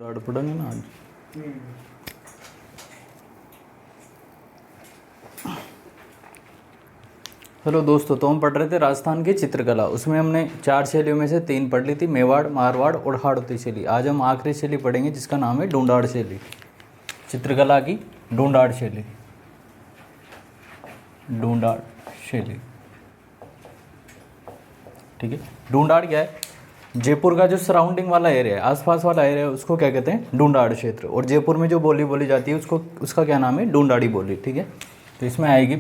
डाढ़ पढ़ेंगे ना आज। हेलो दोस्तों, तो हम पढ़ रहे थे राजस्थान की चित्रकला। उसमें हमने 4 शैलियों में से 3 पढ़ ली थी, मेवाड़, मारवाड़ और हाड़ौती शैली। आज हम आखिरी शैली पढ़ेंगे जिसका नाम है ढूंढाड़ शैली। चित्रकला की ढूंढाड़ शैली। ढूंढाड़ शैली, ठीक है। ढूंढाड़ क्या है? जयपुर का जो सराउंडिंग वाला एरिया है, आसपास वाला एरिया है, उसको क्या कहते हैं? ढूंढाड़ क्षेत्र। और जयपुर में जो बोली बोली जाती है उसको, उसका क्या नाम है? ढूंढाड़ी बोली, ठीक है। तो इसमें आएगी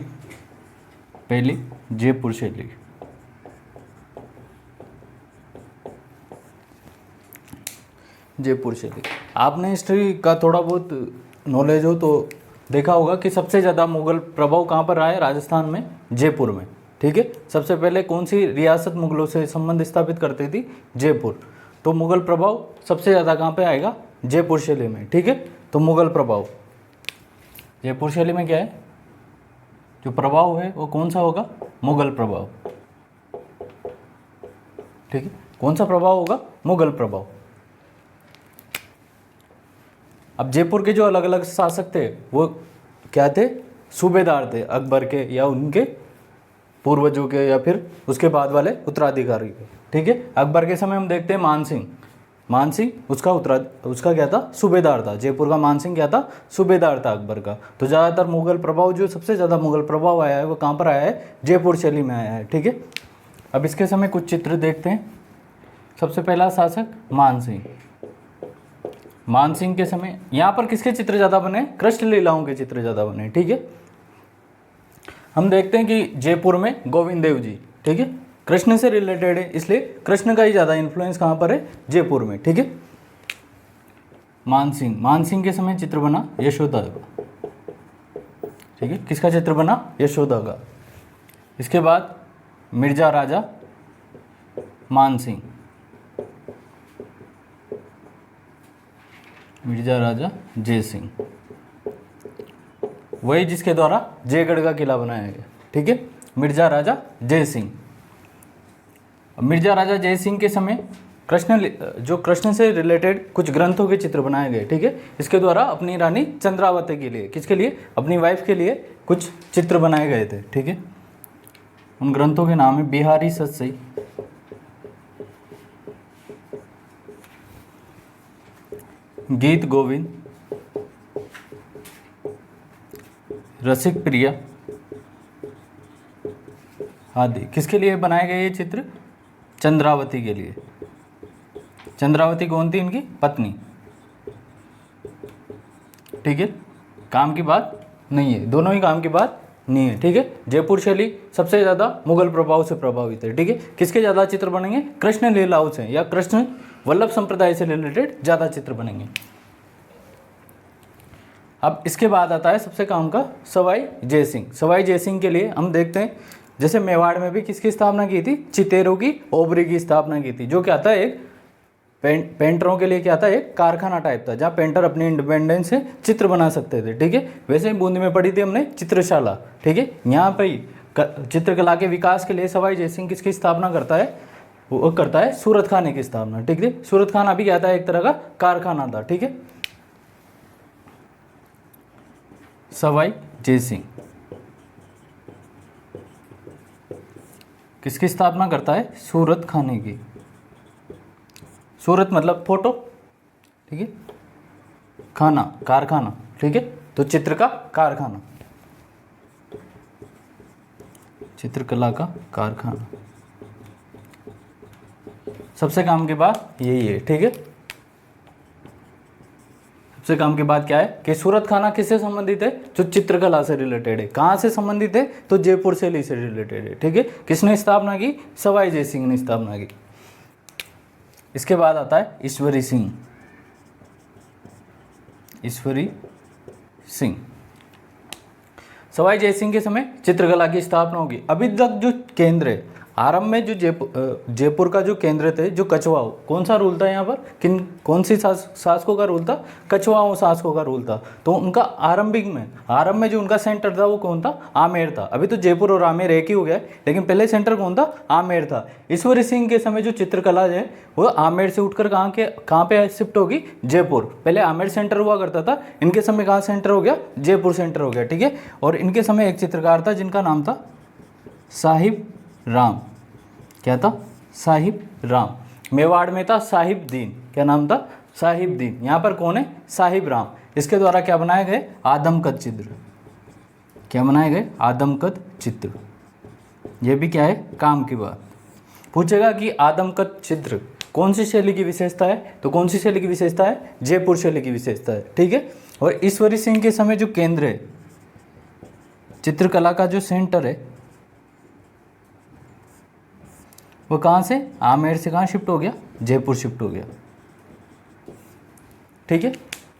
पहली जयपुर शैली। जयपुर शैली, आपने हिस्ट्री का थोड़ा बहुत नॉलेज हो तो देखा होगा कि सबसे ज़्यादा मुगल प्रभाव कहाँ पर रहा है? राजस्थान में, जयपुर में, ठीक है। सबसे पहले कौन सी रियासत मुगलों से संबंध स्थापित करती थी? जयपुर। तो मुगल प्रभाव सबसे ज़्यादा कहाँ पे आएगा? जयपुर शैली में, ठीक है। तो मुगल प्रभाव जयपुर शैली में क्या है? जो प्रभाव है वो कौन सा होगा? मुगल प्रभाव, ठीक है। कौन सा प्रभाव होगा? मुगल प्रभाव। अब जयपुर के जो अलग अलग शासक थे वो क्या थे? सूबेदार थे, अकबर के या उनके पूर्वजों के या फिर उसके बाद वाले उत्तराधिकारी के, ठीक है। अकबर के समय हम देखते हैं मानसिंह। मानसिंह उसका क्या था? सूबेदार था। जयपुर का मानसिंह क्या था? सूबेदार था अकबर का। तो ज़्यादातर मुगल प्रभाव, जो सबसे ज़्यादा मुगल प्रभाव आया है वो कहाँ पर आया है? जयपुर शैली में आया है, ठीक है। अब इसके समय कुछ चित्र देखते हैं। सबसे पहला शासक मानसिंह। मानसिंह के समय यहाँ पर किसके चित्र ज़्यादा बने? कृष्ण लीलाओं के चित्र ज़्यादा बने, ठीक है। हम देखते हैं कि जयपुर में गोविंद देव जी, ठीक है, कृष्ण से रिलेटेड है, इसलिए कृष्ण का ही ज़्यादा इन्फ्लुएंस कहाँ पर है? जयपुर में, ठीक है। मानसिंह के समय चित्र बना यशोदा का, ठीक है। किसका चित्र बना? यशोदा का। इसके बाद मिर्जा राजा मानसिंह, मिर्जा राजा जय सिंह, वही जिसके द्वारा जयगढ़ का किला बनाया गया, ठीक है। मिर्जा राजा जय सिंह। मिर्जा राजा जय सिंह के समय कृष्ण से रिलेटेड कुछ ग्रंथों के चित्र बनाए गए, ठीक है। इसके द्वारा अपनी रानी चंद्रावती के लिए, किसके लिए? अपनी वाइफ के लिए कुछ चित्र बनाए गए थे, ठीक है। उन ग्रंथों के नाम है बिहारी सतसई, गीत गोविंद, रसिक प्रिया आदि। किसके लिए बनाए गए ये चित्र? चंद्रावती के लिए। चंद्रावती कौन थी? इनकी पत्नी, ठीक है। काम की बात नहीं है, दोनों ही काम की बात नहीं है, ठीक है। जयपुर शैली सबसे ज़्यादा मुगल प्रभाव से प्रभावित है, ठीक है। किसके ज़्यादा चित्र बनेंगे? कृष्ण लीलाओं से या कृष्ण वल्लभ संप्रदाय से रिलेटेड ज़्यादा चित्र बनेंगे। अब इसके बाद आता है सबसे काम का सवाई जय सिंह। सवाई जय सिंह के लिए हम देखते हैं, जैसे मेवाड़ में भी किसकी स्थापना की थी? चितेरों की ओबरी की स्थापना की थी, जो क्या था? एक पेंटरों के लिए क्या था? एक कारखाना टाइप था, जहाँ पेंटर अपनी इंडिपेंडेंस से चित्र बना सकते थे, ठीक है। वैसे ही बूंदी में पढ़ी थी हमने चित्रशाला, ठीक है। यहाँ पर ही चित्रकला के विकास के लिए सवाई जय सिंह किसकी स्थापना करता है? वो करता है सूरत खाने की स्थापना, ठीक है। सूरत खाना भी क्या था? एक तरह का कारखाना था, ठीक है। सवाई जय सिंह किसकी स्थापना करता है? सूरत खाने की। सूरत मतलब फोटो, ठीक है। खाना कारखाना, ठीक है। तो चित्र का कारखाना, चित्रकला का कारखाना। सबसे काम की बात यही है, ठीक है। सबसे काम की बात क्या है कि सूरत खाना किससे संबंधित है? जो चित्रकला से रिलेटेड है। कहाँ से संबंधित है? तो जयपुर शैली से रिलेटेड है, ठीक है। किसने स्थापना की? सवाई जय सिंह ने स्थापना की। इसके बाद आता है ईश्वरी सिंह। ईश्वरी सिंह, सवाई जय सिंह के समय चित्रकला की स्थापना होगी। अभी तक जो केंद्र है, आरंभ में जो जयपुर का जो केंद्र थे, जो कछवाओं, कौन सा रूल था यहाँ पर, कौन सी शासकों का रूल था, कछवाओं शासकों का रूल था। तो उनका आरंभ में जो उनका सेंटर था वो कौन था, आमेर था। अभी तो जयपुर और आमेर एक ही हो गया है, लेकिन पहले सेंटर कौन था, आमेर था। ईश्वरी सिंह के समय जो चित्रकला है वो आमेर से उठकर कहाँ पे शिफ्ट होगी, जयपुर। पहले आमेर सेंटर हुआ करता था, इनके समय कहाँ सेंटर हो गया, जयपुर सेंटर हो गया, ठीक है। और इनके समय एक चित्रकार था जिनका नाम था साहिब राम। क्या था, साहिब राम। मेवाड़ में था साहिब दीन। क्या नाम था, साहिब दीन। यहाँ पर कौन है, साहिब राम। इसके द्वारा क्या बनाए गए, आदमकद चित्र। क्या बनाए गए, आदमकद चित्र। ये भी क्या है, काम की बात। पूछेगा कि आदमकद चित्र कौन सी शैली की विशेषता है, तो कौन सी शैली की विशेषता है, जयपुर शैली की विशेषता है, ठीक है। और ईश्वरी सिंह के समय जो केंद्र है, चित्रकला का जो सेंटर है, वो कहाँ से, आमेर से कहाँ शिफ्ट हो गया, जयपुर शिफ्ट हो गया, ठीक है।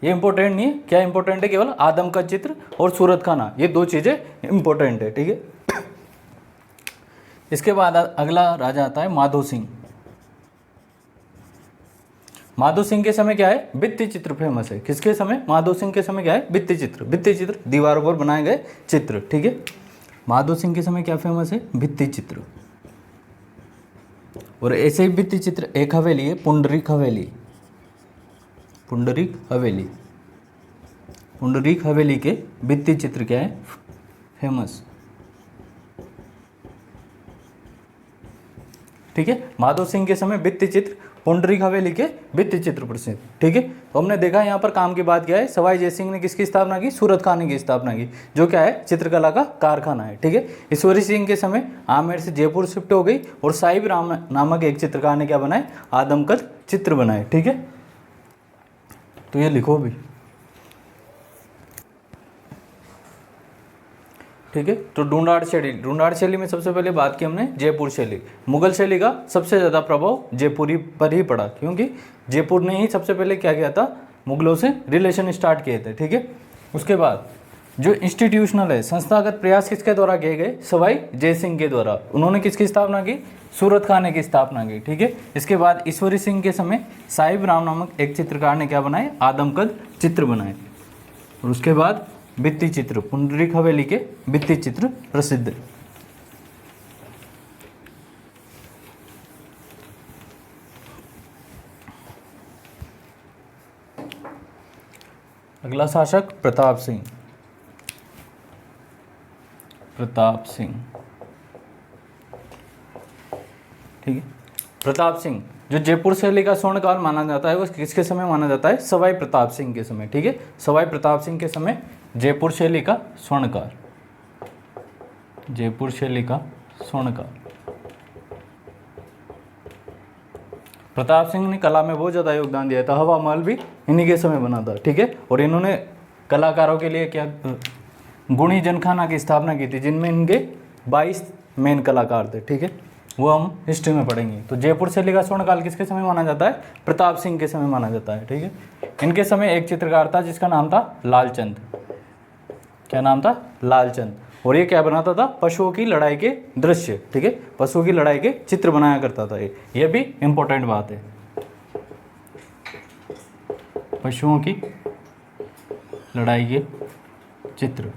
ये इंपॉर्टेंट नहीं है, क्या इंपॉर्टेंट है, केवल आदम का चित्र और सूरत खाना, ये दो चीज़ें इंपॉर्टेंट है, ठीक है। इसके बाद अगला राजा आता है माधो सिंह। माधो सिंह के समय क्या है, भित्ति चित्र फेमस है। किसके समय, माधो सिंह के समय क्या है, भित्ति चित्र। भित्ति चित्र दीवारों पर बनाए गए चित्र, ठीक है। माधो सिंह के समय क्या फेमस है, भित्ति चित्र। और ऐसे ही भित्ति चित्र एक हवेली है, पुंडरीक हवेली। पुंडरीक हवेली, पुंडरीक हवेली के भित्ति चित्र क्या है, फेमस, ठीक है। माधो सिंह के समय भित्ति चित्र, पुंडरीक हवेली के भित्ति चित्र प्रसिद्ध, ठीक है। तो हमने देखा यहाँ पर काम की बात क्या है, सवाई जयसिंह ने किसकी स्थापना की, सूरत खाने की स्थापना की, जो क्या है, चित्रकला का कारखाना है, ठीक है। ईश्वरी सिंह के समय आमेर से जयपुर शिफ्ट हो गई और साहिब राम नामक एक चित्रकार ने क्या बनाए, आदमकद चित्र बनाए, ठीक है। तो ये लिखो भी, ठीक है। तो ढूंढाड़ शैली में सबसे पहले बात की हमने जयपुर शैली। मुगल शैली का सबसे ज़्यादा प्रभाव जयपुरी पर ही पड़ा, क्योंकि जयपुर ने ही सबसे पहले क्या किया था, मुगलों से रिलेशन स्टार्ट किए थे, ठीक है। उसके बाद जो इंस्टीट्यूशनल है, संस्थागत प्रयास किसके द्वारा किए गए, सवाई जयसिंह के द्वारा। उन्होंने किसकी स्थापना की, सूरत खाने की स्थापना की, ठीक है। इसके बाद ईश्वरी सिंह के समय साहिब राम नामक एक चित्रकार ने क्या बनाए, आदमकद चित्र बनाए। और उसके बाद भित्ति चित्र, पुंडरीक हवेली के भित्ति चित्र प्रसिद्ध। अगला शासक प्रताप सिंह। प्रताप सिंह, ठीक है। प्रताप सिंह जो जयपुर शैली का स्वर्णकाल माना जाता है, वो किसके समय माना जाता है, सवाई प्रताप सिंह के समय, ठीक है। सवाई प्रताप सिंह के समय जयपुर शैली का स्वर्णकाल, जयपुर शैली का स्वर्णकाल। प्रताप सिंह ने कला में बहुत ज़्यादा योगदान दिया था, हवा महल भी इन्हीं के समय बना था, ठीक है। और इन्होंने कलाकारों के लिए क्या, गुणी जनखाना की स्थापना की थी, जिनमें इनके 22 मेन कलाकार थे, ठीक है। वो हम हिस्ट्री में पढ़ेंगे। तो जयपुर शैली का स्वर्णकाल किसके समय माना जाता है, प्रताप सिंह के समय माना जाता है, ठीक है। इनके समय एक चित्रकार था जिसका नाम था लालचंद। क्या नाम था, लालचंद। और ये क्या बनाता था, पशुओं की लड़ाई के दृश्य, ठीक है, पशुओं की लड़ाई के चित्र बनाया करता था। ये भी इंपॉर्टेंट बात है, पशुओं की लड़ाई के चित्र,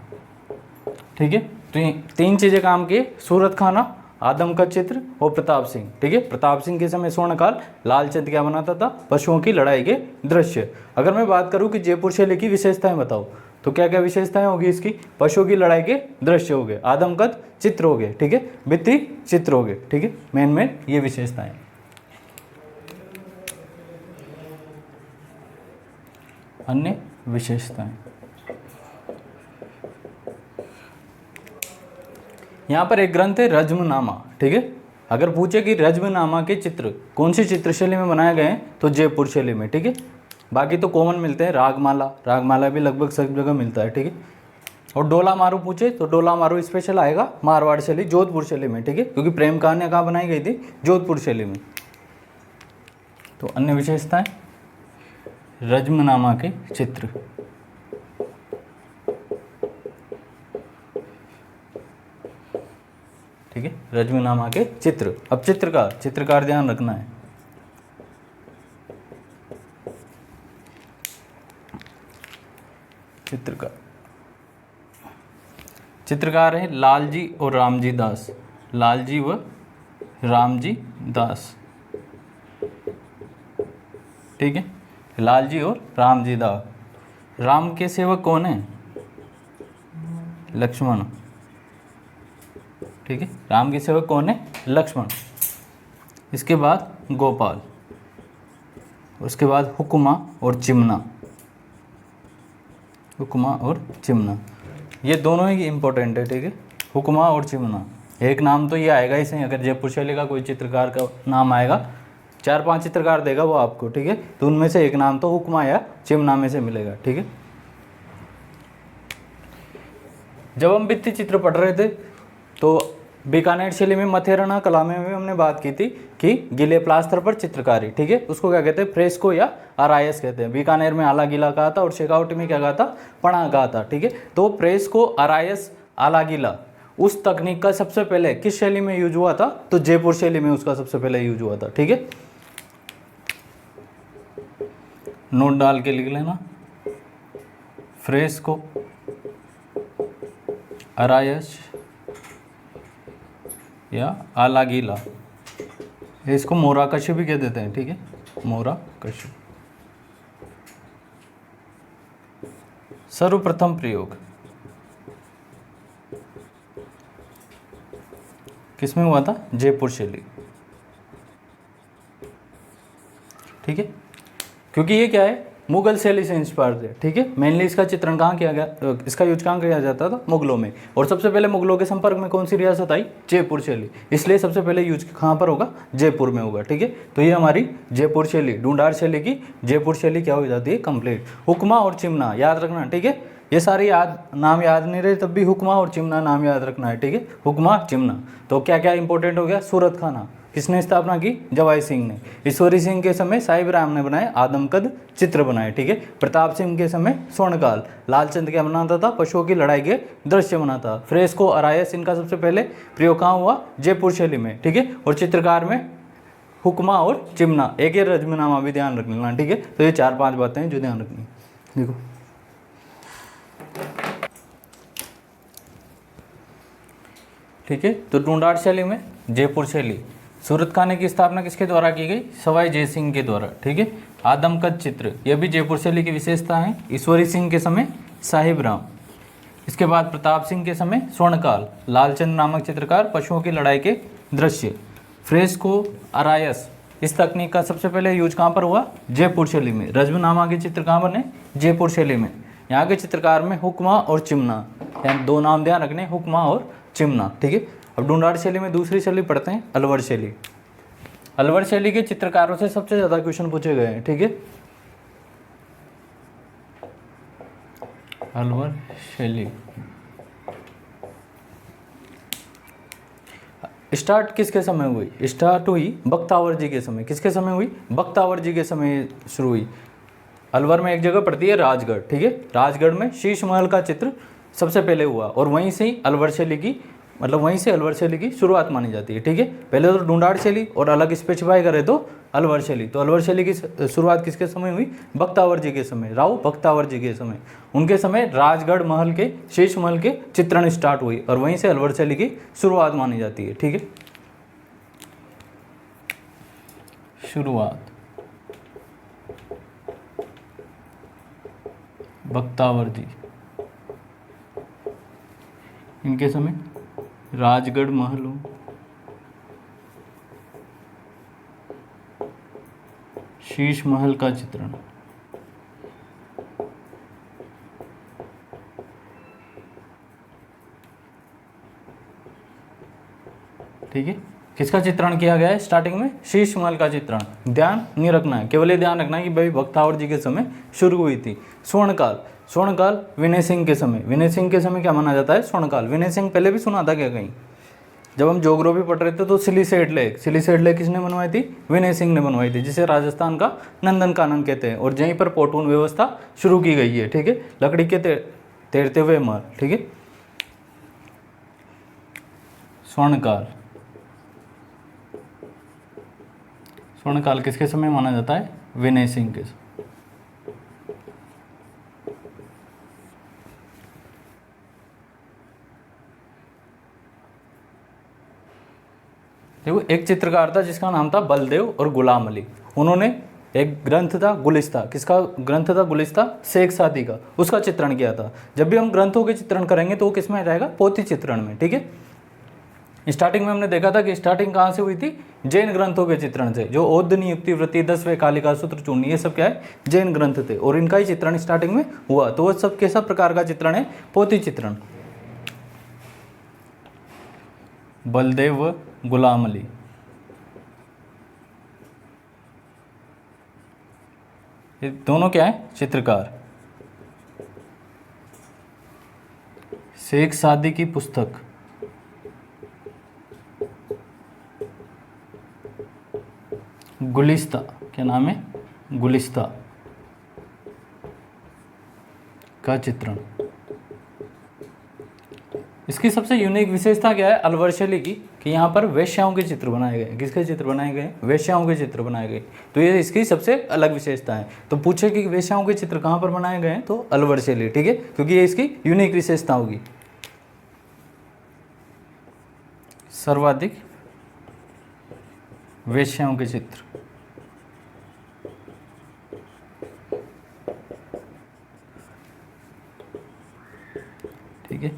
ठीक है। तो तीन चीजें काम की, सूरत खाना, आदमकद चित्र और प्रताप सिंह, ठीक है। प्रताप सिंह के समय स्वर्णकाल, लालचंद क्या बनाता था, पशुओं की लड़ाई के दृश्य। अगर मैं बात करूं कि जयपुर शैली की विशेषताएं बताओ, तो क्या क्या विशेषताएं होगी इसकी, पशुओं की लड़ाई के दृश्य हो गए, आदमकद चित्र हो गए, ठीक है, भित्ति चित्र हो गए, ठीक है। मेन ये विशेषताएं। अन्य विशेषताएं, यहाँ पर एक ग्रंथ है रज्मनामा, ठीक है। अगर पूछे कि रज्मनामा के चित्र कौन सी चित्र शैली में बनाए गए हैं, तो जयपुर शैली में, ठीक है। बाकी तो कॉमन मिलते हैं, रागमाला भी लगभग सब जगह मिलता है, ठीक है। और डोला मारू पूछे तो डोला मारू स्पेशल आएगा मारवाड़ शैली, जोधपुर शैली में, ठीक है, क्योंकि प्रेम कहानियाँ कहाँ बनाई गई थी, जोधपुर शैली में। तो अन्य विशेषताएं, रज्मनामा के चित्र, ठीक है, रजनीनामा के चित्र। अब चित्रकार ध्यान रखना है। चित्रकार है लालजी और रामजी दास, लालजी व रामजी दास, ठीक है, लालजी और रामजी दास। राम के सेवक कौन है? लक्ष्मण, ठीक है, राम के सेवक कौन है? लक्ष्मण। इसके बाद गोपाल, उसके बाद हुक्मा और चिमना, हुक्मा और चिमना, ये दोनों ही इम्पोर्टेंट है, ठीक है, हुक्मा और चिमना। एक नाम तो ये आएगा ही सही, अगर जयपुर शैली का कोई चित्रकार का नाम आएगा, 4-5 चित्रकार देगा वो आपको, ठीक है, तो उनमें से एक नाम तो हुक्मा या चिमना में से मिलेगा, ठीक है। जब हम भित्ति चित्र पढ़ रहे थे तो बीकानेर शैली में मथेराना कला में भी हमने बात की थी कि गीले प्लास्टर पर चित्रकारी, ठीक है, उसको क्या कहते हैं? फ्रेस्को या अरायस कहते हैं। बीकानेर में आला गीला कहा था और शेखावटी में क्या कहा था? पणा कहा था, ठीक है। तो फ्रेस्को, अरायस, आला गीला, उस तकनीक का सबसे पहले किस शैली में यूज हुआ था? तो जयपुर शैली में उसका सबसे पहले यूज हुआ था, ठीक है। नोट डाल के लिख लेना, फ्रेस्को, अरायस या आला गीला, इसको मोराकशी भी कह देते हैं, ठीक है, मोराकशी। सर्वप्रथम प्रयोग किसमें हुआ था? जयपुर शैली, ठीक है, क्योंकि ये क्या है? मुगल शैली से इंस्पायर्ड है, ठीक है। मेनली इसका चित्रण कहाँ किया गया? इसका यूज कहाँ किया जाता था? मुगलों में। और सबसे पहले मुगलों के संपर्क में कौन सी रियासत आई? जयपुर शैली। इसलिए सबसे पहले यूज कहाँ पर होगा? जयपुर में होगा, ठीक है। तो ये हमारी जयपुर शैली, ढूंढार शैली की जयपुर शैली क्या हो जाती है? कंप्लीट। हुक्मा और चिमना याद रखना, ठीक है। ये सारे नाम याद नहीं रहे तब भी हुक्मा और चिमना नाम याद रखना है, ठीक है, हुक्मा चिमना। तो क्या क्या इंपॉर्टेंट हो गया? सूरत खाना किसने स्थापना की? जवाई सिंह ने। ईश्वरी सिंह के समय साहिब राम ने बनाए आदमकद चित्र बनाए, ठीक है। प्रताप सिंह के समय स्वर्णकाल। लालचंद क्या बनाता था? पशुओं की लड़ाई के दृश्य बनाता। फ्रेस्को, अरायस, इनका सबसे पहले प्रयोग कहाँ हुआ? जयपुर शैली में, ठीक है। और चित्रकार में हुक्मा और चिमना, एक ये रजनीनामा भी ध्यान रख लेना, ठीक है। तो ये 4-5 बातें हैं जो ध्यान रखनी है। देखो ठीक है, तो ढूंढार शैली में जयपुर शैली। सूरत खाने की स्थापना किसके द्वारा की गई? सवाई जय सिंह के द्वारा, ठीक है। आदमकद चित्र, यह भी जयपुर शैली की विशेषता है। ईश्वरी सिंह के समय साहिब राम। इसके बाद प्रताप सिंह के समय स्वर्णकाल। लालचंद नामक चित्रकार, पशुओं की लड़ाई के दृश्य। फ्रेस्को, अरायस, इस तकनीक का सबसे पहले यूज कहाँ पर हुआ? जयपुर शैली में। रजनीनामा के चित्र कहाँ बने? जयपुर शैली में। यहाँ के चित्रकार में हुक्मा और चिमना, यानी 2 नाम ध्यान रखने, हुक्मा और चिमना, ठीक है। अब ढूंढार शैली में दूसरी शैली पढ़ते हैं, अलवर शैली। अलवर शैली के चित्रकारों से सबसे ज़्यादा क्वेश्चन पूछे गए हैं, ठीक है। अलवर शैली स्टार्ट किसके समय हुई? स्टार्ट हुई बख्तावर जी के समय। किसके समय हुई? बख्तावर जी के समय शुरू हुई। अलवर में एक जगह पड़ती है राजगढ़, ठीक है। राजगढ़ में शीश महल का चित्र सबसे पहले हुआ और वहीं से ही अलवर शैली की, मतलब वहीं से अलवर शैली की शुरुआत मानी जाती है, ठीक है। पहले तो ढूंढार शैली और अलग स्पेसिफाई करें तो अलवर शैली। तो अलवर शैली की शुरुआत किसके समय हुई? बख्तावर जी के समय, राव बख्तावर जी के समय। उनके समय राजगढ़ महल के, शीश महल के चित्रण स्टार्ट हुई और वहीं से अलवर शैली की शुरुआत मानी जाती है, ठीक है। शुरुआत बख्तावर जी, इनके समय राजगढ़ महल, शीश महल का चित्रण, ठीक है। किसका चित्रण किया गया है स्टार्टिंग में? शीश महल का चित्रण। ध्यान नहीं रखना है, केवल ये ध्यान रखना है कि भाई बख्तावर जी के समय शुरू हुई थी। स्वर्णकाल, स्वर्णकाल विनय सिंह के समय। विनय सिंह के समय क्या माना जाता है? स्वर्णकाल। विनय सिंह पहले भी सुना था क्या कहीं? जब हम जोग्राफी पढ़ रहे थे तो सिलीसेड लेक, सिलीसेड लेक किसने बनवाई थी? विनय सिंह ने बनवाई थी, जिसे राजस्थान का नंदन कानन कहते हैं। और यहीं पर पोटून व्यवस्था शुरू की गई है, ठीक है। लकड़ी के तैरते हुए महल, ठीक है। स्वर्णकाल स्वर्णकाल किसके समय माना जाता है? विनय सिंह के। देखो एक चित्रकार था जिसका नाम था बलदेव और गुलाम अली। उन्होंने एक ग्रंथ था गुलिस्ता, किसका ग्रंथ था? गुलिस्ता शेख सादी का, उसका चित्रण किया था। जब भी हम ग्रंथों के चित्रण करेंगे तो वो किस में रहेगा? पोथी चित्रण में। ठीक है। स्टार्टिंग में हमने देखा था कि स्टार्टिंग कहाँ से हुई थी? जैन ग्रंथों के चित्रण से। जो औद्ध नियुक्ति वृत्ति 10वें कालिका सूत्र चूर्ण, ये सब क्या है? जैन ग्रंथ थे और इनका ही चित्रण स्टार्टिंग में हुआ। तो वो सब कैसा प्रकार का चित्रण है? पोथी चित्रण। बलदेव व गुलाम अली, ये दोनों क्या है? चित्रकार। शेख सादी की पुस्तक गुलिस्ता, क्या नाम है? गुलिस्ता का चित्रण। इसकी सबसे यूनिक विशेषता क्या है अलवर शैली की? कि यहाँ पर वेश्याओं के चित्र बनाए गए। किसके चित्र बनाए गए? वेश्याओं के चित्र बनाए गए। तो ये इसकी सबसे अलग विशेषता है। तो पूछे कि वेश्याओं के चित्र कहाँ पर बनाए गए हैं? तो अलवर शैली। ठीक है, क्योंकि ये इसकी यूनिक विशेषता होगी। सर्वाधिक वेश्याओं के चित्र। ठीक है।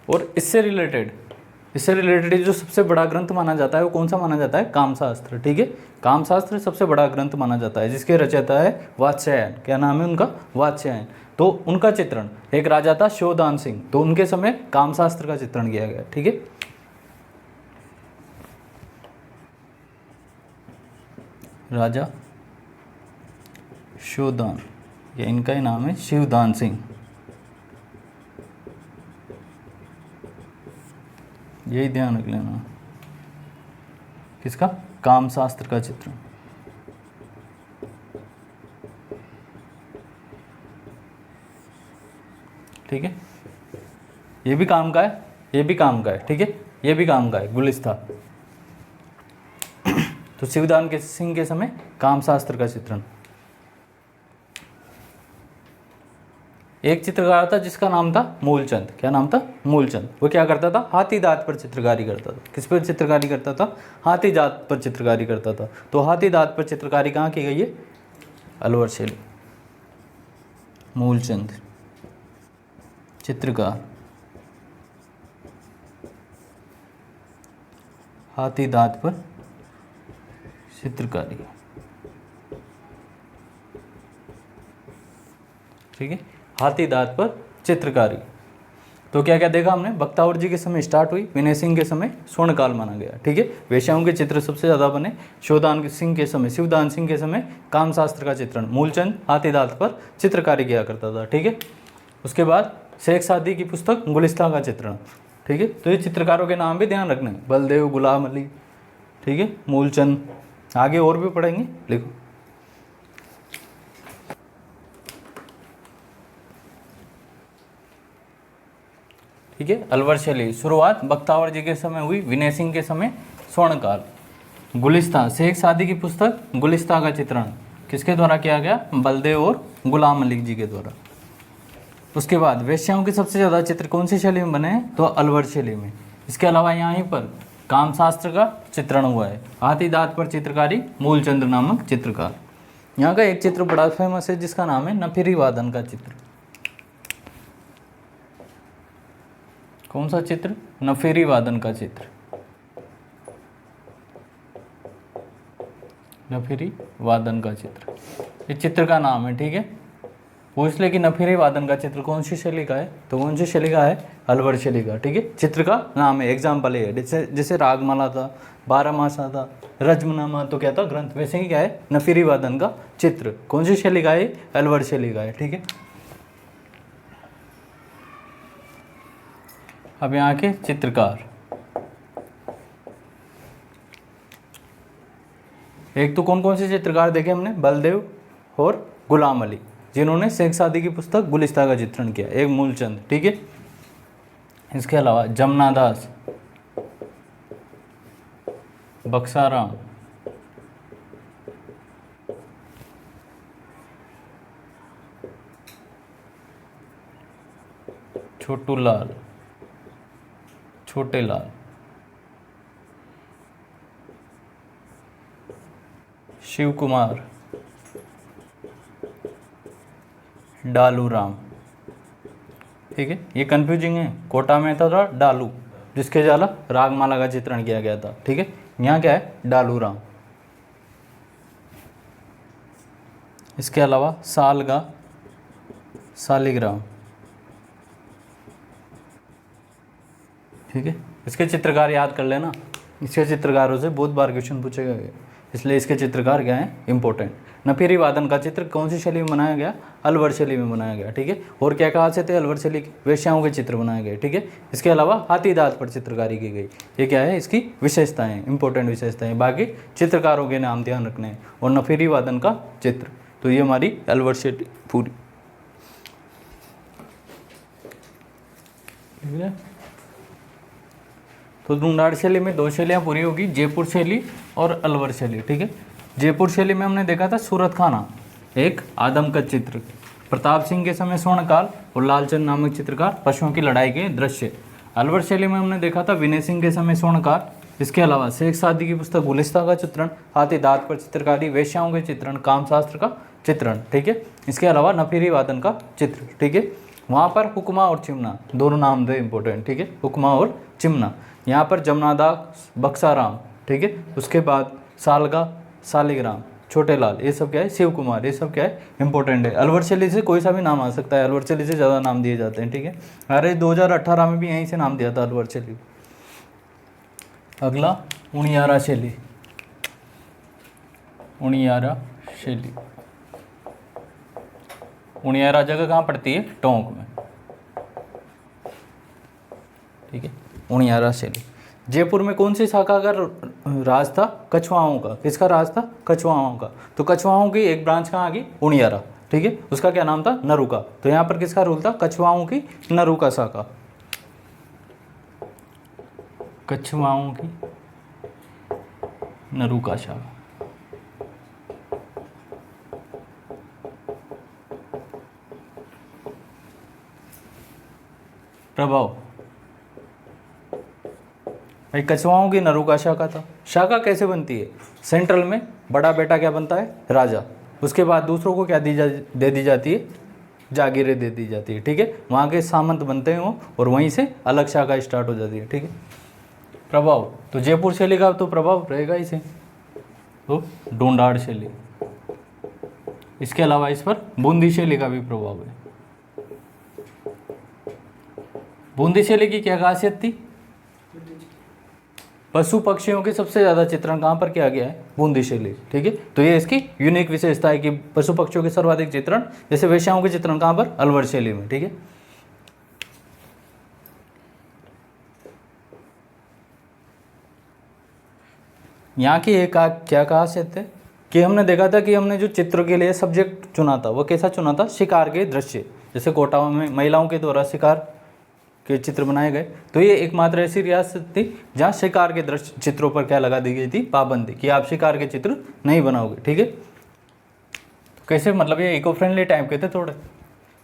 और इससे रिलेटेड जो सबसे बड़ा ग्रंथ माना जाता है वो कौन सा माना जाता है? कामशास्त्र। ठीक है, कामशास्त्र सबसे बड़ा ग्रंथ माना जाता है, जिसके रचयिता है वात्स्यायन। क्या नाम है उनका? वात्स्यायन। तो उनका चित्रण, एक राजा था शोधान सिंह, तो उनके समय कामशास्त्र का चित्रण किया गया। ठीक है, राजा शोधान, ये इनका ही नाम है शिवदान सिंह। यही ध्यान रख लेना। किसका? कामशास्त्र का चित्रण। ठीक है, ये भी काम का है, ये भी काम का है। ठीक है, ये भी काम का है, गुलिस्ता। तो शिवदान के सिंह के समय कामशास्त्र का चित्रण। एक चित्रकार था जिसका नाम था मूलचंद। क्या नाम था? मूलचंद। वो क्या करता था? हाथी दांत पर चित्रकारी करता था। किस पर चित्रकारी करता था? हाथी दांत पर चित्रकारी करता था। तो हाथी दांत पर चित्रकारी कहाँ की गई है? अलवर शैली। मूलचंद चित्रकार, हाथी दांत पर चित्रकारी। ठीक है, हाथी दांत पर चित्रकारी। तो क्या क्या देखा हमने? बख्तावर जी के समय स्टार्ट हुई, विनय सिंह के समय स्वर्णकाल माना गया। ठीक है, वेश्याओं के चित्र सबसे ज़्यादा बने शोधान सिंह के समय, शिवदान सिंह के समय कामशास्त्र का चित्रण। मूलचंद हाथी दांत पर चित्रकारी किया करता था। ठीक है, उसके बाद शेख सादी की पुस्तक गुलिस्ता का चित्रण। ठीक है, तो ये चित्रकारों के नाम भी ध्यान रखना है, बलदेव, गुलाम अली। ठीक है, मूलचंद, आगे और भी पढ़ेंगे, लिखो। ठीक है, अलवर शैली शुरुआत बख्तावर जी के समय हुई, विनय सिंह के समय स्वर्णकाल। गुलिस्ता, शेख सादी की पुस्तक गुलिस्ता का चित्रण किसके द्वारा किया गया? बलदेव और गुलाम अली जी के द्वारा। उसके बाद वेश्याओं के सबसे ज़्यादा चित्र कौन सी शैली में बने हैं? तो अलवर शैली में। इसके अलावा यहाँ पर कामशास्त्र का चित्रण हुआ है, हाथी दांत पर चित्रकारी, मूलचंद नामक चित्रकार। यहाँ का एक चित्र बड़ा फेमस है जिसका नाम है नफिरी वादन का चित्र। कौन सा चित्र? नफिरी वादन का चित्र। नफिरी वादन का चित्र, इस चित्र का नाम है। ठीक है, पूछ ले कि नफिरी वादन का चित्र कौन सी शैली का है? तो कौन सी शैली का है? अलवर शैली का। ठीक है, चित्र का नाम है, एग्जाम्पल है। जैसे रागमाला था, बारहमासा था, रजमनामा तो क्या था? ग्रंथ। वैसे ही क्या है? नफिरी वादन का चित्र कौन सी शैली का है? अलवर शैली का है। ठीक है, अब यहाँ के चित्रकार, एक तो कौन कौन से चित्रकार देखे हमने? बलदेव और गुलाम अली, जिन्होंने शेख सादी की पुस्तक गुलिस्ता का चित्रण किया। एक मूलचंद। ठीक है, इसके अलावा जमुना दास, बक्साराम, छोटू लाल, छोटे लाल, शिव कुमार, डालू राम। ठीक है, ये कंफ्यूजिंग है। कोटा में था डालू, जिसके जाला रागमाला का चित्रण किया गया था। ठीक है, यहाँ क्या है, डालू राम। इसके अलावा सालगा, सालिग्राम। ठीक है, इसके चित्रकार याद कर लेना, इसके चित्रकारों से बहुत बार क्वेश्चन पूछे गए, इसलिए इसके चित्रकार क्या हैं, इंपॉर्टेंट। नफीरी वादन का चित्र कौन सी शैली में बनाया गया, अलवर शैली में बनाया गया। ठीक है, और क्या कहा से थे, अलवर शैली के वेश्याओं के चित्र बनाए गए। ठीक है, इसके अलावा हाथी दांत पर चित्रकारी की गई। ये क्या है, इसकी विशेषताएं, इंपॉर्टेंट विशेषताएं। बाकी चित्रकारों के नाम ध्यान रखने हैं। और नफीरी वादन का चित्र, तो ये हमारी अलवर शैली पूरी। ठीक है, तो ढूंढाड़ शैली में दो शैलियाँ पूरी होगी, जयपुर शैली और अलवर शैली। ठीक है, जयपुर शैली में हमने देखा था सूरत खाना, एक आदम का चित्र, प्रताप सिंह के समय स्वर्णकाल और लालचंद नामक चित्रकार, पशुओं की लड़ाई के दृश्य। अलवर शैली में हमने देखा था विनय सिंह के समय स्वर्णकाल। इसके अलावा शेख सादी की पुस्तक गुलिस्ता का चित्रण, हाथी दांत पर चित्रकारी, वेश्याओं के चित्रण, कामशास्त्र का चित्रण। ठीक है, इसके अलावा नफीरी वादन का चित्र। ठीक है, वहाँ पर हुक्मा और चिमना दोनों नाम थे इंपॉर्टेंट। ठीक है, हुक्मा और चिमना। यहाँ पर जमनादास, बक्साराम। ठीक है, उसके बाद सालगा, सालिग्राम, छोटे लाल, ये सब क्या है, शिव कुमार, ये सब क्या है, इंपॉर्टेंट है। अलवर शैली से कोई सा भी नाम आ सकता है, अलवर शैली से ज़्यादा नाम दिए जाते हैं। ठीक है, अरे 2018 में भी यहीं से नाम दिया था अलवर शैली। अगला उनियारा शैली, उनियारा शैली। उनियारा जगह कहाँ पड़ती है, टोंक में। ठीक है, उनियारा शैली। जयपुर में कौन सी शाखा का राज था, कछवाओं का। किसका राज था, कछवाओं का। तो कछवाओं की एक ब्रांच कहाँ आ गई, उनियारा। ठीक है, उसका क्या नाम था, नरुका। तो यहाँ पर किसका रूल था, कछवाओं की नरुका शाखा, कछवाओं की नरुका शाखा। प्रभाव, भाई कछवाओं की नरुका शाखा था। शाखा कैसे बनती है, सेंट्रल में बड़ा बेटा क्या बनता है, राजा। उसके बाद दूसरों को क्या दे दी जाती है, जागीरें दे दी जाती है। ठीक है, वहाँ के सामंत बनते हैं वो, और वहीं से अलग शाखा स्टार्ट हो जाती है। ठीक है, प्रभाव, तो जयपुर शैली का तो प्रभाव रहेगा इसे, तो ढूंढाड़ शैली। इसके अलावा इस पर बूंदी शैली का भी प्रभाव है। बूंदी शैली की क्या खासियत थी, पशु पक्षियों के सबसे ज़्यादा चित्रण कहाँ पर किया गया है, बूंदी शैली। ठीक है, तो ये इसकी यूनिक विशेषता है कि पशु पक्षियों के सर्वाधिक चित्रण, जैसे वेश्याओं के चित्रण कहाँ पर, अलवर शैली में। ठीक है, यहाँ की एक क्या खासियत है कि हमने देखा था कि हमने जो चित्र के लिए सब्जेक्ट चुना था वो कैसा चुना था, शिकार के दृश्य। जैसे कोटा में महिलाओं के द्वारा शिकार के चित्र बनाए गए, तो ये एकमात्र ऐसी रियासत थी जहाँ शिकार के दृश्य चित्रों पर क्या लगा दी गई थी, पाबंदी, कि आप शिकार के चित्र नहीं बनाओगे। ठीक है, तो कैसे, मतलब ये इको फ्रेंडली टाइप के थे थोड़े,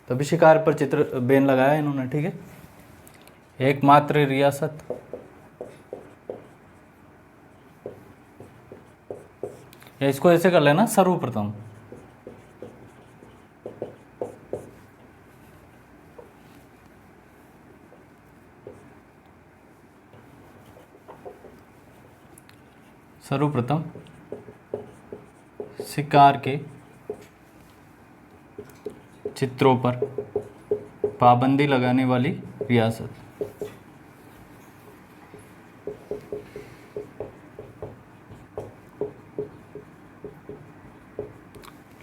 तभी शिकार पर चित्र बैन लगाया इन्होंने। ठीक है, एकमात्र रियासत, या इसको ऐसे कर लेना, सर्वप्रथम। सर्वप्रथम शिकार के चित्रों पर पाबंदी लगाने वाली रियासत।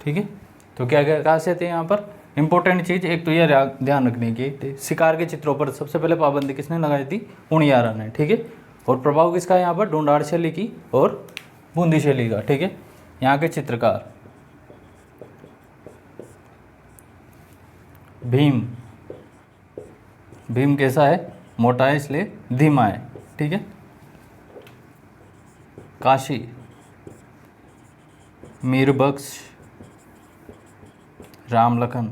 ठीक है, तो क्या क्या खासियत है यहाँ पर, इंपॉर्टेंट चीज़ एक तो ये ध्यान रखने की, शिकार के चित्रों पर सबसे पहले पाबंदी किसने लगाई थी, उनियारा ने। ठीक है, और प्रभाव किसका है यहाँ पर, ढूंढाड़ शैली की और बूंदी शैली का। ठीक है, यहाँ के चित्रकार भीम, भीम कैसा है, मोटा है इसलिए धीमा है। ठीक है, काशी, मीरबख्श, राम लखन।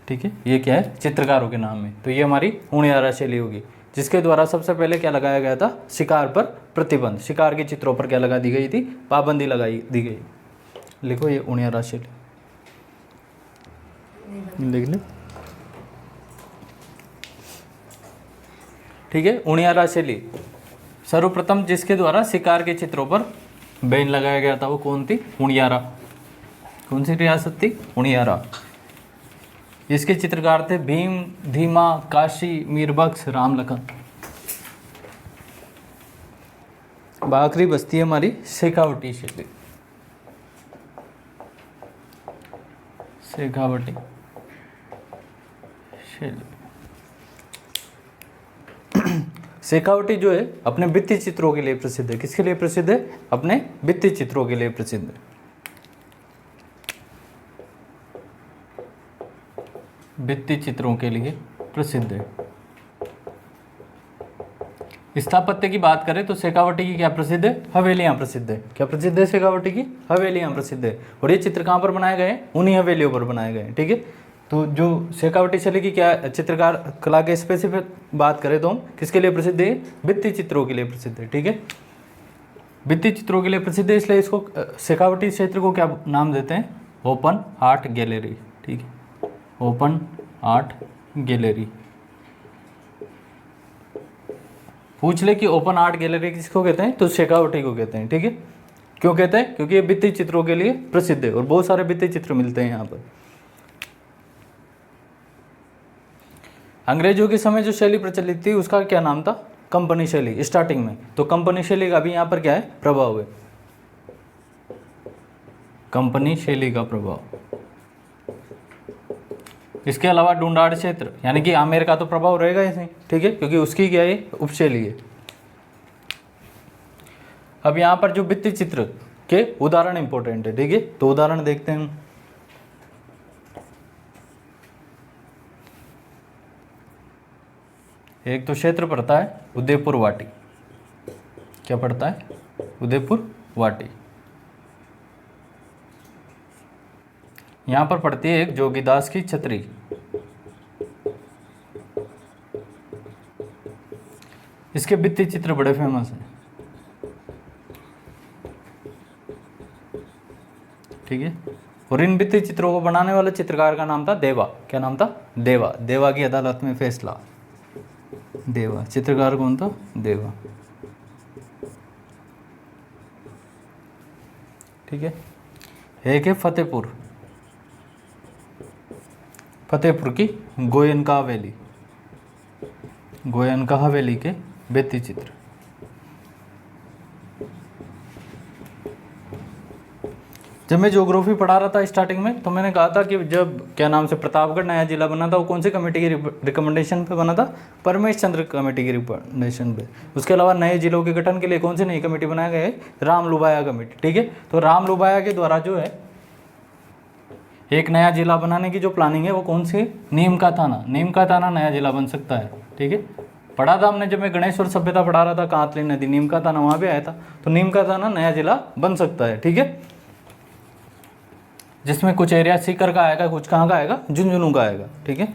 ठीक है, ये क्या है, चित्रकारों के नाम है। तो ये हमारी हुनियारा शैली होगी, जिसके द्वारा सबसे पहले क्या लगाया गया था, शिकार पर प्रतिबंध, शिकार के चित्रों पर क्या लगा दी गई थी, पाबंदी लगाई दी गई। लिखो ये हुनियारा शैली, लिख ले। ठीक है, हुनियारा शैली सर्वप्रथम जिसके द्वारा शिकार के चित्रों पर बैन लगाया गया था वो कौन थी, हुनियारा। कौन सी रियासत थी, हुनियारा। इसके चित्रकार थे भीम, धीमा, काशी, मीरबख्श, राम लखन। आखिरी बस्ती है हमारी शेखावटी शैली, शेखावटी शैली। शेखावटी जो है अपने भित्ति चित्रों के लिए प्रसिद्ध है। किसके लिए प्रसिद्ध है, अपने भित्ति चित्रों के लिए प्रसिद्ध है। भित्ति चित्रों के लिए प्रसिद्ध है। स्थापत्य की बात करें तो शेखावटी की क्या प्रसिद्ध है, हवेलियां प्रसिद्ध है। क्या प्रसिद्ध है शेखावटी की, हवेलियां प्रसिद्ध है। और ये चित्र कहाँ पर बनाए गए हैं, उन्हीं हवेलियों पर बनाए गए हैं। ठीक है, तो जो शेखावटी शैली की क्या चित्रकार कला के स्पेसिफिक बात करें तो हम किसके लिए प्रसिद्ध है, भित्ति चित्रों के लिए प्रसिद्ध है। ठीक है, भित्ति चित्रों के लिए प्रसिद्ध है, इसलिए इसको शेखावटी क्षेत्र को क्या नाम देते हैं, ओपन आर्ट गैलरी। ठीक है, ओपन आर्ट गैलरी। पूछ ले कि ओपन आर्ट गैलरी किसको कहते हैं, तो शेखावटी को कहते हैं। ठीक है, क्यों कहते हैं, क्योंकि ये भित्ति चित्रों के लिए प्रसिद्ध है और बहुत सारे भित्ति चित्र मिलते हैं यहाँ पर। अंग्रेजों के समय जो शैली प्रचलित थी उसका क्या नाम था, कंपनी शैली स्टार्टिंग में। तो कंपनी शैली का भी यहाँ पर क्या है, प्रभाव है, कंपनी शैली का प्रभाव। इसके अलावा ढूंढाड़ क्षेत्र यानी कि आमेर का तो प्रभाव रहेगा इसमें। ठीक है, क्योंकि उसकी क्या है, उपशैली है। अब यहाँ पर जो भित्ति चित्र के उदाहरण इंपॉर्टेंट है। ठीक है, तो उदाहरण देखते हैं हम। एक तो क्षेत्र पड़ता है उदयपुर वाटी। क्या पड़ता है, उदयपुर वाटी। यहां पर पड़ती है एक जोगीदास की छतरी। इसके भित्ति चित्र बड़े फेमस हैं। ठीक है, और इन भित्ति चित्रों को बनाने वाले चित्रकार का नाम था देवा। क्या नाम था, देवा। देवा की अदालत में फैसला, देवा। चित्रकार कौन था, देवा। ठीक है, एक है फतेहपुर, फतेहपुर की गोयनका हवेली, गोयनका हवेली के भित्ति चित्र। जब मैं ज्योग्राफी पढ़ा रहा था स्टार्टिंग में तो मैंने कहा था कि जब क्या नाम से प्रतापगढ़ नया जिला बना था वो कौन सी कमेटी की रिकमेंडेशन पे बना था, परमेश चंद्र कमेटी की रिकमेंडेशन पे। उसके अलावा नए जिलों के गठन के लिए कौन सी नई कमेटी बनाया गया है, राम लुबाया कमेटी। ठीक है, तो राम लुबाया के द्वारा जो है एक नया जिला बनाने की जो प्लानिंग है वो कौन सी, नीम का थाना। नीम का थाना नया जिला बन सकता है। ठीक है, पढ़ा था हमने जब मैं गणेश्वर सभ्यता पढ़ा रहा था, कांतली नदी नीम का थाना वहाँ पे आया था। तो नीम का थाना नया जिला बन सकता है। ठीक है, जिसमें कुछ एरिया सीकर का आएगा, कुछ कहाँ का आएगा, झुंझुनू का आएगा। ठीक है,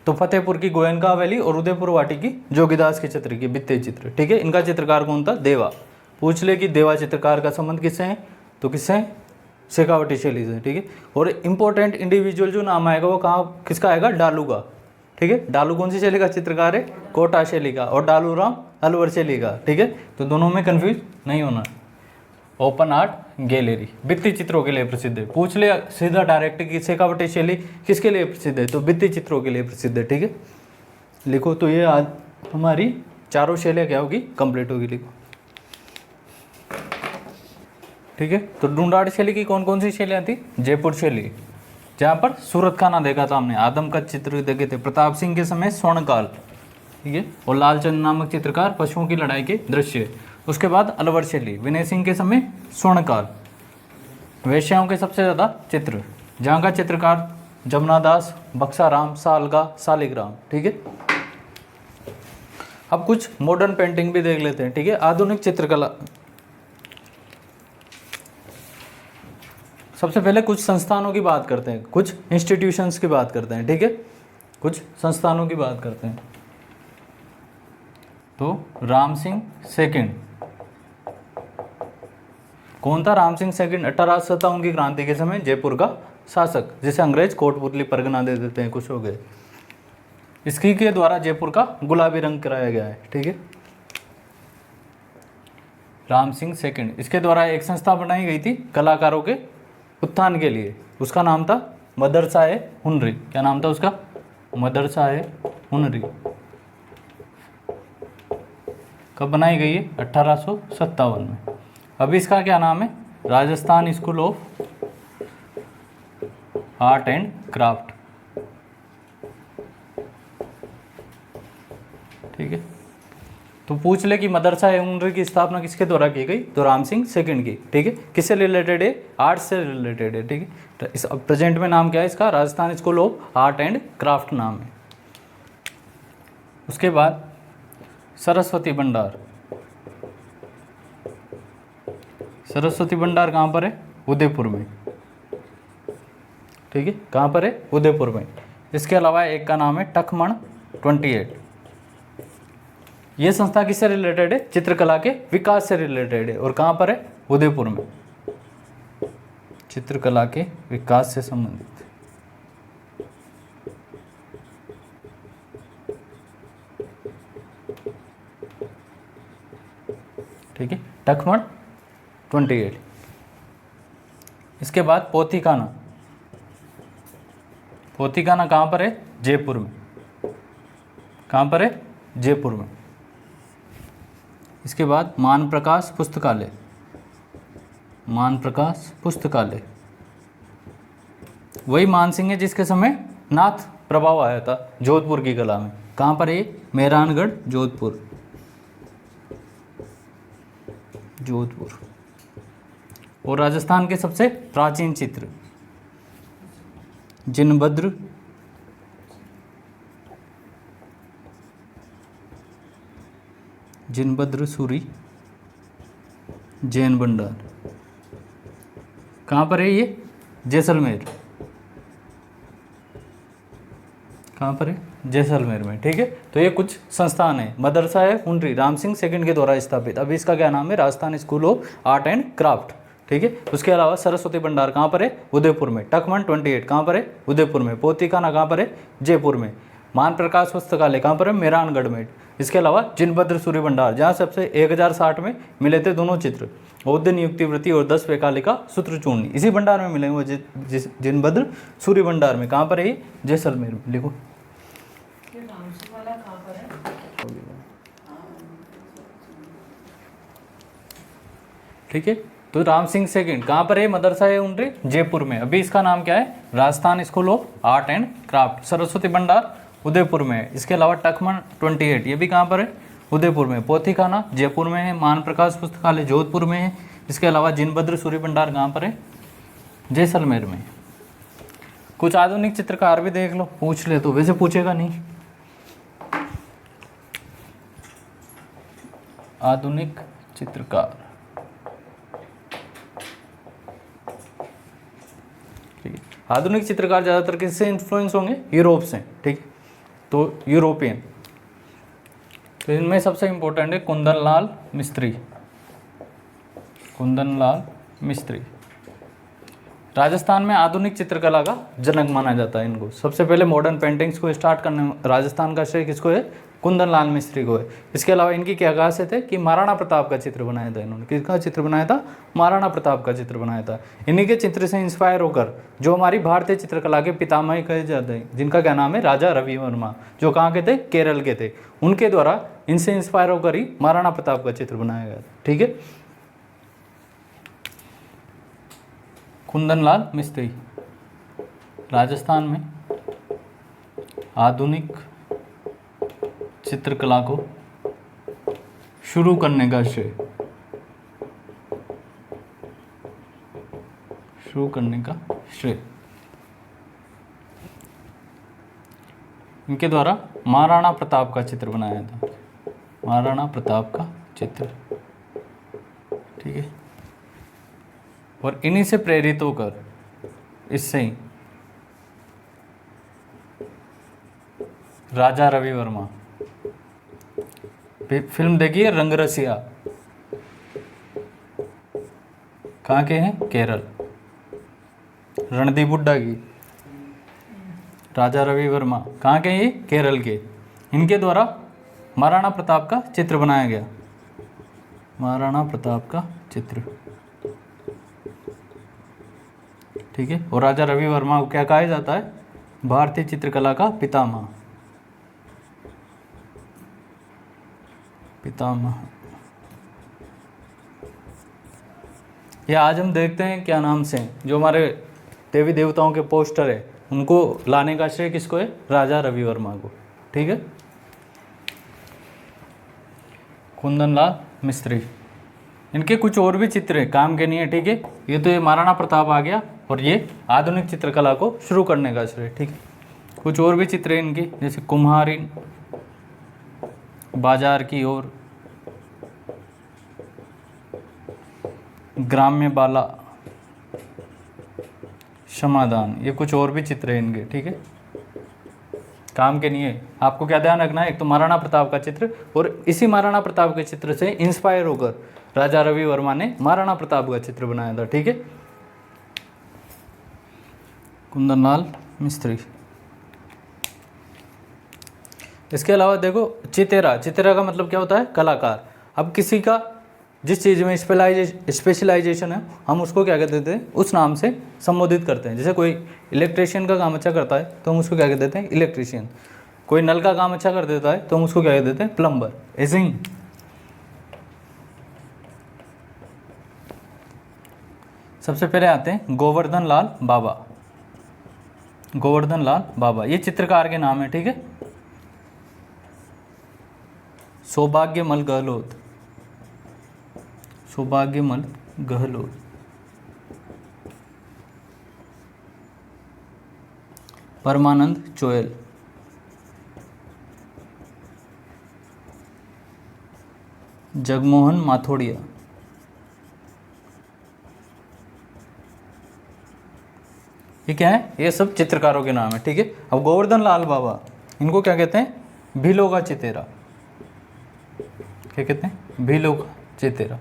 तो फतेहपुर की गोयनका हवेली और उदयपुर वाटी की जोगीदास के चित्र की भित्ति चित्र। ठीक है, इनका चित्रकार कौन था, देवा। पूछ ले कि देवा चित्रकार का संबंध किससे है, तो किससे है, शेखावटी शैली से। ठीक है, और इंपॉर्टेंट इंडिविजुअल जो नाम आएगा वो कहाँ किसका आएगा, डालू का। ठीक है, डालू कौन सी शैली का चित्रकार है, कोटा शैली का, और डालू राम अलवर शैली का। ठीक है, तो दोनों में कंफ्यूज नहीं होना। ओपन आर्ट गैलरी भित्ति चित्रों के लिए प्रसिद्ध है। पूछ ले सीधा डायरेक्ट कि शेखावटी शैली किसके लिए प्रसिद्ध है, तो भित्ति चित्रों के लिए प्रसिद्ध है। ठीक है, लिखो। तो ये आज हमारी चारों शैलियाँ क्या होगी, कंप्लीट होगी। लिखो। ठीक है, तो ढूंढाड़ शैली की कौन कौन सी शैलियाँ थी, जयपुर शैली, जहाँ पर सूरत खाना देखा था हमने, आदम का चित्र देखे थे, प्रताप सिंह के समय स्वर्णकाल। ठीक है, और लालचंद नामक चित्रकार पशुओं की लड़ाई के दृश्य। उसके बाद अलवर शैली, विनय सिंह के समय स्वर्णकाल, वेश्याओं के सबसे ज़्यादा चित्र, जहाँ का चित्रकार जमुना दास, बक्साराम, सालगा, सालिग्राम। ठीक है, अब कुछ मॉडर्न पेंटिंग भी देख लेते हैं, ठीक है। आधुनिक चित्रकला, सबसे पहले कुछ संस्थानों की बात करते हैं, कुछ इंस्टीट्यूशंस की बात करते हैं, ठीक है। कुछ संस्थानों की बात करते हैं। तो राम सिंह सेकंड, कौन था राम सिंह सेकंड? 1857 की क्रांति के समय जयपुर का शासक, जिसे अंग्रेज कोटपुतली परगना दे देते हैं, कुछ हो गए। इसकी के द्वारा जयपुर का गुलाबी रंग कराया गया है, ठीक है। राम सिंह सेकंड, इसके द्वारा एक संस्था बनाई गई थी कलाकारों के उत्थान के लिए, उसका नाम था मदरसा-ए हुनरी। क्या नाम था उसका? मदरसा-ए हुनरी। कब बनाई गई है? 1857 में। अभी इसका क्या नाम है? Rajasthan school of art and craft, ठीक है। तो पूछ ले कि मदरसा-ए हुनरी की स्थापना किसके द्वारा की गई? तो राम सिंह सेकंड की, ठीक है। किससे रिलेटेड है? आर्ट से रिलेटेड है, ठीक है। तो इस प्रेजेंट में नाम क्या है इसका? Rajasthan school of art and craft नाम है। उसके बाद सरस्वती भंडार, सरस्वती भंडार कहाँ पर है? उदयपुर में, ठीक है। कहाँ पर है? उदयपुर में। इसके अलावा एक का नाम है टकमण 28। ये संस्था किससे रिलेटेड है? चित्रकला के विकास से रिलेटेड है, और कहाँ पर है? उदयपुर में, चित्रकला के विकास से संबंधित, ठीक है। टकमण 28। इसके बाद पोथीखाना, पोथीखाना कहाँ पर है? जयपुर में। कहाँ पर है? जयपुर में। इसके बाद मान प्रकाश पुस्तकालय, मान प्रकाश पुस्तकालय वही मान सिंह है जिसके समय नाथ प्रभाव आया था जोधपुर की कला में। कहाँ पर है? मेहरानगढ़, जोधपुर, जोधपुर। और राजस्थान के सबसे प्राचीन चित्र जिनभद्र, जिनभद्र सूरी जैन भंडार, कहाँ पर है ये? जैसलमेर। कहाँ पर है? जैसलमेर में, ठीक है। तो ये कुछ संस्थान है। मदरसा-ए हुनरी राम सिंह सेकंड के द्वारा स्थापित, अभी इसका क्या नाम है? Rajasthan school of art and craft, ठीक है। उसके अलावा सरस्वती भंडार कहाँ पर है? उदयपुर में। टकमण 28 कहाँ पर है? उदयपुर में। पोथीखाना कहाँ पर है? जयपुर में। मान प्रकाश पुस्तकालय कहाँ पर है? मेहरानगढ़ में। इसके अलावा जिनभद्र सूर्य भंडार, जहाँ सबसे 1060 में मिले थे दोनों चित्र, औद्य नियुक्ति वृत्ति और 10 वैकालिका सूत्र चूर्णी, इसी भंडार में मिले हुए जिनभद्र सूर्य भंडार में। कहाँ पर है ये? जैसलमेर में। लिखो ठीक है। तो राम सिंह सेकंड कहाँ पर है? मदरसा-ए हुनरी जयपुर में। अभी इसका नाम क्या है? Rajasthan school of art and craft. Saraswati भंडार उदयपुर में है। इसके अलावा टकमण 28 ये भी कहाँ पर है? उदयपुर में। पोथीखाना जयपुर में है। मान प्रकाश पुस्तकालय जोधपुर में है। इसके अलावा जिनभद्र सूर्य भंडार कहाँ पर है? जैसलमेर में। कुछ आधुनिक चित्रकार भी देख लो, पूछ ले तो, वैसे पूछेगा नहीं। आधुनिक चित्रकार, ठीक है। आधुनिक चित्रकार ज़्यादातर किससे इन्फ्लुएंस होंगे? यूरोप से, ठीक है। तो यूरोपियन, तो इनमें सबसे इम्पोर्टेंट है कुंदनलाल मिस्त्री। कुंदनलाल मिस्त्री राजस्थान में आधुनिक चित्रकला का जनक माना जाता है इनको। सबसे पहले मॉडर्न पेंटिंग्स को स्टार्ट करने में राजस्थान का श्रेय किसको है? कुंदनलाल मिस्त्री को है। इसके अलावा इनकी क्या खासियत है कि महाराणा प्रताप का चित्र बनाया था इन्होंने। किसका चित्र बनाया था? महाराणा प्रताप का चित्र बनाया था। इन्हीं के चित्र से इंस्पायर होकर जो हमारी भारतीय चित्रकला के पितामह कहे जाते हैं, जिनका क्या नाम है? राजा रवि वर्मा, जो कहाँ के थे? केरल के थे। उनके द्वारा इनसे इंस्पायर होकर ही महाराणा प्रताप का चित्र बनाया गया था, ठीक है। कुंदनलाल मिस्त्री राजस्थान में आधुनिक चित्रकला को शुरू करने का श्रेय, शुरू करने का श्रेय इनके द्वारा महाराणा प्रताप का चित्र बनाया था। महाराणा प्रताप का चित्र, ठीक है। और इन्हीं से प्रेरित होकर, इससे ही राजा रवि वर्मा, फिल्म देखिए रंगरसिया, कहाँ के हैं? केरल। रणदीप हुड्डा की, राजा रवि वर्मा, कहाँ के हैं ये? केरल के। इनके द्वारा महाराणा प्रताप का चित्र बनाया गया, महाराणा प्रताप का चित्र, ठीक है। और राजा रवि वर्मा को क्या कहा जाता है? भारतीय चित्रकला का पितामह, पितामह। ये आज हम देखते हैं क्या नाम से, जो हमारे देवी देवताओं के पोस्टर है, उनको लाने का श्रेय किसको है? राजा रवि वर्मा को, ठीक है। कुंदन लाल मिस्त्री, इनके कुछ और भी चित्र है, काम के नहीं है, ठीक है। ये तो ये महाराणा प्रताप आ गया, और ये आधुनिक चित्रकला को शुरू करने का श्रेय, ठीक है। कुछ और भी चित्र है इनके, जैसे कुम्हारिन, बाजार की ओर, ग्राम्य बाला, क्षमादान, ये कुछ और भी चित्र है इनके, ठीक है। काम के नहीं है। आपको क्या ध्यान रखना है? एक तो महाराणा प्रताप का चित्र, और इसी महाराणा प्रताप के चित्र से इंस्पायर होकर राजा रवि वर्मा ने महाराणा प्रताप का चित्र बनाया था, ठीक है। कुंदन लाल मिस्त्री। इसके अलावा देखो चितेरा, चितेरा का मतलब क्या होता है? कलाकार। अब किसी का जिस चीज़ में स्पेशलाइजेशन है, हम उसको क्या कहते थे? उस नाम से संबोधित करते हैं। जैसे कोई इलेक्ट्रिशियन का काम अच्छा करता है तो हम उसको क्या कह देते हैं? इलेक्ट्रिशियन। कोई नल का काम अच्छा कर देता है तो हम उसको क्या कह देते हैं? प्लम्बर। ऐसे ही सबसे पहले आते हैं गोवर्धन लाल बाबा। गोवर्धन लाल बाबा ये चित्रकार के नाम है, ठीक है। सौभाग्यमल गहलोत, सौभाग्यमल गहलोत, परमानंद चोयल, जगमोहन माथोड़िया, ये क्या है? ये सब चित्रकारों के नाम है, ठीक है। अब गोवर्धन लाल बाबा, इनको क्या कहते हैं? भीलों का चितेरा। क्या कहते हैं? भीलों का चितेरा।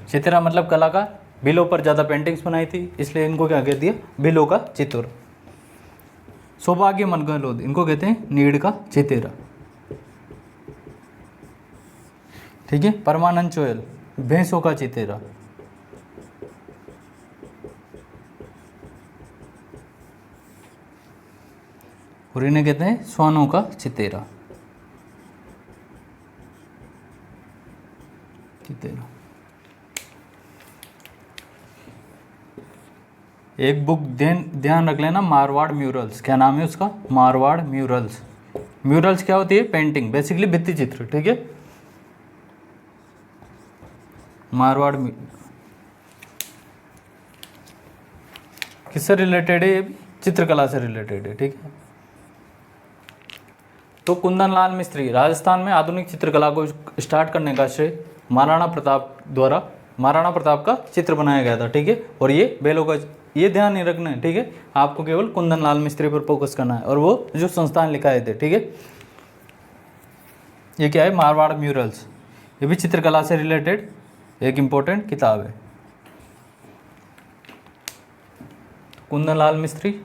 चितेरा मतलब कलाकार। भीलों पर ज़्यादा पेंटिंग्स बनाई थी, इसलिए इनको क्या कह दिया? भीलों का चित्र। सौभाग्यमल गहलोत, इनको कहते हैं नीड़ का चितेरा, ठीक है। परमानंद चोयल, भैंसों का चितेरा। और इन्हें कहते हैं श्वानों का चितेरा, चितेरा। एक बुक ध्यान रख लेना, मारवाड़ म्यूरल्स। क्या नाम है उसका? मारवाड़ म्यूरल्स। म्यूरल्स क्या होती है? पेंटिंग, बेसिकली भित्ति चित्र, ठीक है। मारवाड़ किससे रिलेटेड है? चित्रकला से रिलेटेड है, ठीक है। तो कुंदन लाल मिस्त्री, राजस्थान में आधुनिक चित्रकला को स्टार्ट करने का श्रेय महाराणा प्रताप द्वारा महाराणा प्रताप का चित्र बनाया गया था, ठीक है। और ये बेलों का, ये ध्यान नहीं रखना है, ठीक है। आपको केवल कुंदन लाल मिस्त्री पर फोकस करना है, और वो जो संस्थान लिखाए थे, ठीक है। ये क्या है? मारवाड़ म्यूरल्स। ये भी चित्रकला से रिलेटेड एक इम्पोर्टेंट किताब है। कुंदन लाल मिस्त्री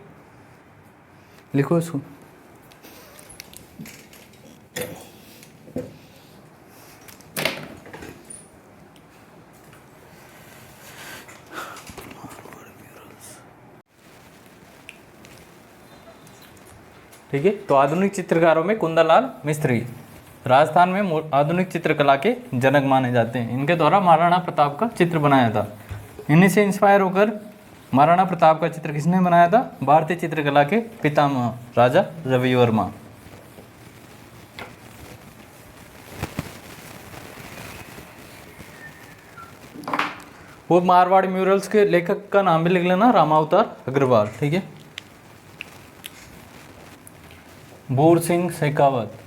लिखो इसको। ठीक है। तो आधुनिक चित्रकारों में कुंदन लाल मिस्त्री राजस्थान में आधुनिक चित्रकला के जनक माने जाते हैं। इनके द्वारा महाराणा प्रताप का चित्र बनाया था। इन्हीं से इंस्पायर होकर महाराणा प्रताप का चित्र किसने बनाया था? भारतीय चित्रकला के पितामह राजा रवि वर्मा। वो मारवाड़ म्यूरल्स के लेखक का नाम भी लिख लेना, रामावतार अग्रवाल, ठीक है। भूर सिंह शेखावत,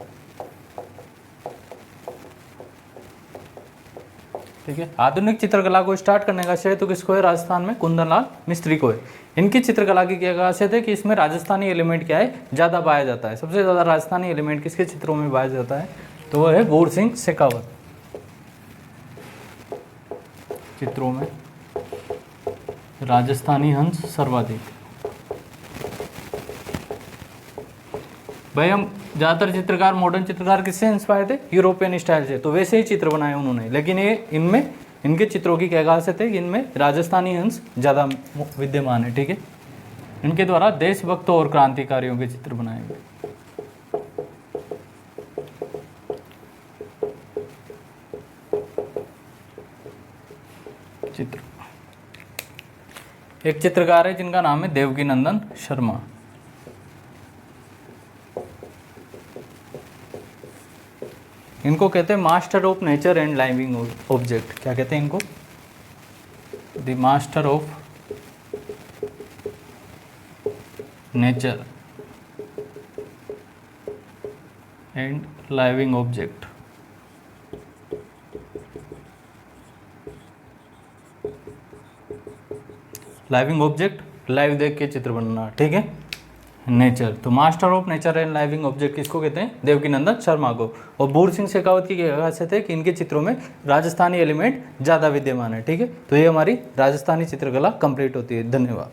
ठीक है। आधुनिक चित्रकला को स्टार्ट करने का श्रेय तो किसको है? राजस्थान में कुंदनलाल मिस्त्री को है। इनकी चित्रकला की क्या खासियत है कि इसमें राजस्थानी एलिमेंट क्या है? ज़्यादा पाया जाता है। सबसे ज़्यादा राजस्थानी एलिमेंट किसके चित्रों में पाया जाता है? तो वो है बूढ़ सिंह शेखावत चित्रों में राजस्थानी हंस सर्वाधिक। भाई हम ज़्यादातर चित्रकार, मॉडर्न चित्रकार किससे इंस्पायर थे? यूरोपियन स्टाइल से, तो वैसे ही चित्र बनाए उन्होंने। लेकिन ये इनमें इनके चित्रों की क्या खासियत है कि इनमें राजस्थानी अंश ज़्यादा विद्यमान है। ठीक है। इनके द्वारा देशभक्तों और क्रांतिकारियों के चित्र बनाए गए। चित्र एक चित्रकार है जिनका नाम है देवकी नंदन शर्मा। इनको कहते हैं master of nature and living object. क्या कहते हैं इनको? The master of nature and living object. Living object, live देख के चित्र बनना। ठीक है। नेचर, तो master of nature and living object किसको कहते हैं? देवकी नंदन शर्मा को। और बूढ़ सिंह शेखावत की क्या खासियत है कि इनके चित्रों में राजस्थानी एलिमेंट ज़्यादा विद्यमान है। ठीक है। तो ये हमारी राजस्थानी चित्रकला कंप्लीट होती है। धन्यवाद।